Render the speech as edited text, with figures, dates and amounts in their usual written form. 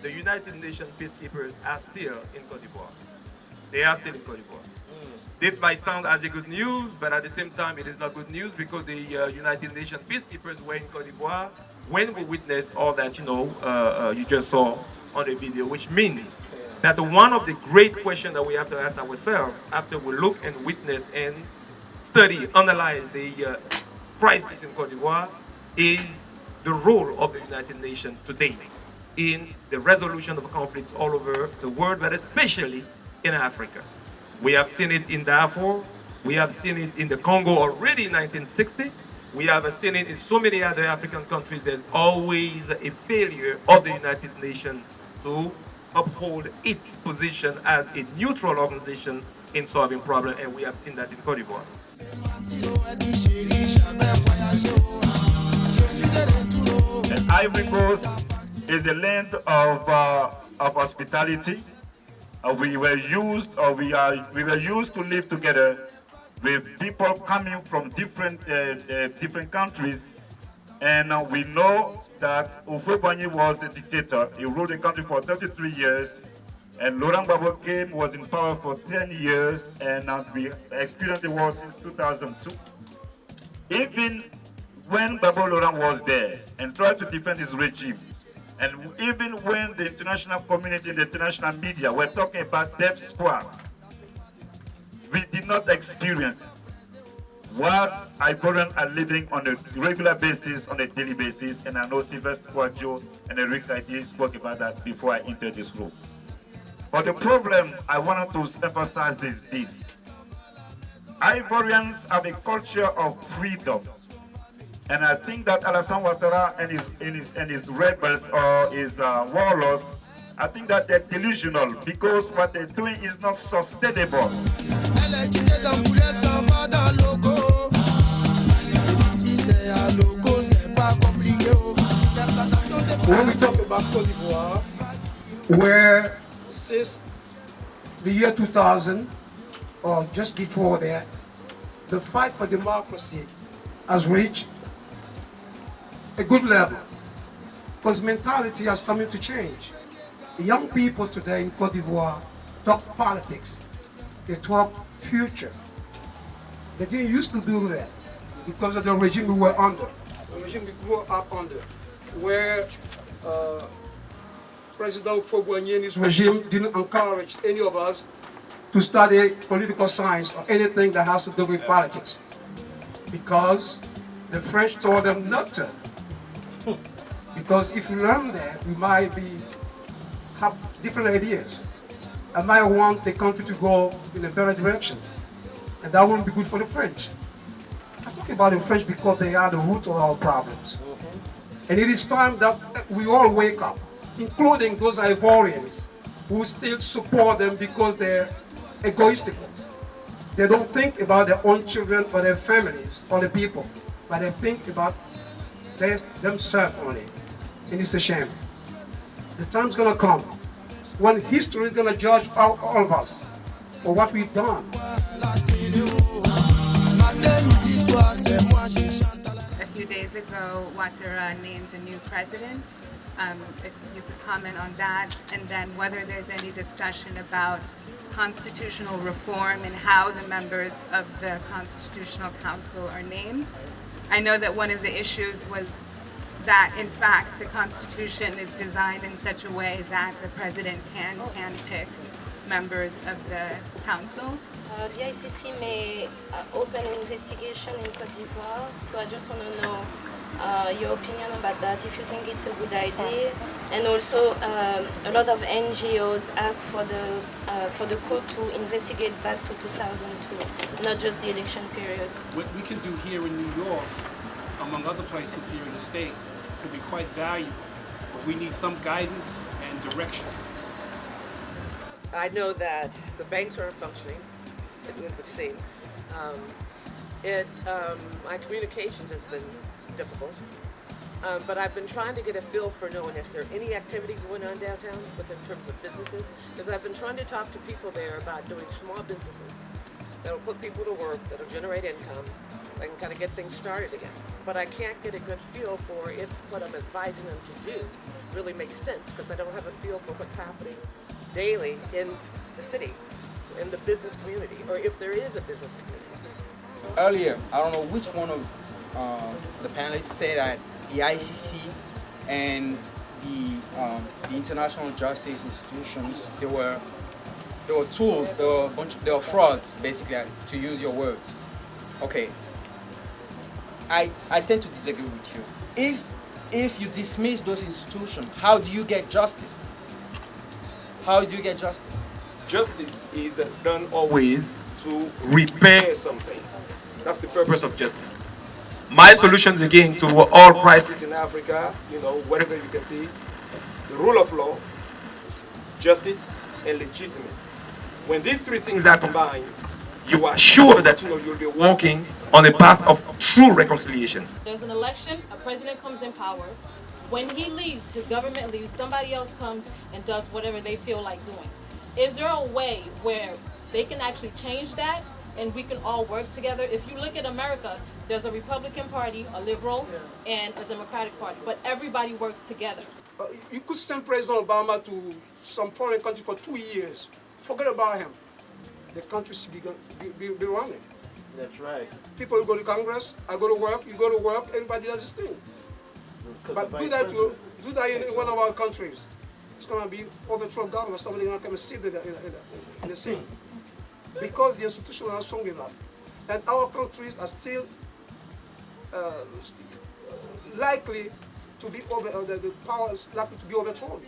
The United Nations peacekeepers are still in Côte d'Ivoire. They are still in Côte d'Ivoire. This might sound as a good news, but at the same time, it is not good news because the United Nations peacekeepers were in Côte d'Ivoire when we witnessed all that, you just saw on the video, which means that one of the great questions that we have to ask ourselves after we look and witness and study, analyze the crisis in Côte d'Ivoire is the role of the United Nations today in the resolution of conflicts all over the world, but especially in Africa. We have seen it in Darfur, we have seen it in the Congo already in 1960, we have seen it in so many other African countries. There's always a failure of the United Nations to uphold its position as a neutral organization in solving problems, and we have seen that in Côte d'Ivoire. And Ivory Coast is a land of hospitality. We were used to live together with people coming from different countries, and we know that Houphouët-Boigny was a dictator. He ruled the country for 33 years, and Laurent Gbagbo was in power for 10 years, and we experienced the war since 2002. Even when Gbagbo Laurent was there and tried to defend his regime, and even when the international community and the international media were talking about death squad, we did not experience what Ivorians are living on a regular basis, on a daily basis, and I know Sylvester Kouadio and Eric Taidi spoke about that before I entered this room. But the problem I wanted to emphasize is this. Ivorians have a culture of freedom. And I think that Alassane Ouattara and his rebels or his warlords, I think that they're delusional because what they're doing is not sustainable. When we talk about Côte d'Ivoire, where since the year 2000, or just before that, the fight for democracy has reached a good level, because mentality has come to change. The young people today in Côte d'Ivoire talk politics, they talk future. They didn't used to do that because of the regime we were under, the regime we grew up under, where President Houphouët-Boigny and his regime didn't encourage any of us to study political science or anything that has to do with politics, because the French told them not to. Because if you learn that, you might have different ideas. I might want the country to go in a better direction, and that wouldn't be good for the French. I'm talking about the French because they are the root of our problems. And it is time that we all wake up, including those Ivorians who still support them because they're egoistical. They don't think about their own children or their families or the people, but they think about themselves only. And it's a shame. The time's gonna come when history is gonna judge all of us for what we've done. A few days ago, Ouattara named a new president. If you could comment on that, and then whether there's any discussion about constitutional reform and how the members of the Constitutional Council are named. I know that one of the issues was that, in fact, the Constitution is designed in such a way that the President can pick members of the Council. The ICC may open an investigation in Côte d'Ivoire, so I just want to know your opinion about that, if you think it's a good idea. And also, a lot of NGOs asked for the court to investigate back to 2002, not just the election period. What we can do here in New York, among other places here in the States, could be quite valuable, but we need some guidance and direction. I know that the banks aren't functioning, it would seem. My communications has been difficult, but I've been trying to get a feel for knowing if there any activity going on downtown in terms of businesses, because I've been trying to talk to people there about doing small businesses that'll put people to work, that'll generate income, that can kind of get things started again. But I can't get a good feel for if what I'm advising them to do really makes sense, because I don't have a feel for what's happening daily in the city, in the business community, or if there is a business community. Earlier, I don't know which one of the panelists said that the ICC and the international justice institutions, they were tools, they were frauds, basically, to use your words. Okay, I tend to disagree with you. If you dismiss those institutions, how do you get justice? How do you get justice? Justice is done always to repair something. That's the purpose of justice. My solutions again to all crises in Africa, whatever you can be, the rule of law, justice, and legitimacy. When these three things are combined, you are sure that you'll be walking on a path of true reconciliation. There's an election, a president comes in power. When he leaves, his government leaves, somebody else comes and does whatever they feel like doing. Is there a way where they can actually change that and we can all work together? If you look at America, there's a Republican Party, a liberal, and a Democratic Party, but everybody works together. You could send President Obama to some foreign country for 2 years. Forget about him. The country should be running. That's right. People go to Congress, I go to work, you go to work, everybody does his thing. But do that in one of our countries. It's going to be overthrow government. Somebody's going to come and sit in the scene. Because the institutions are not strong enough. And our countries are still likely to be the power is likely to be overthrown.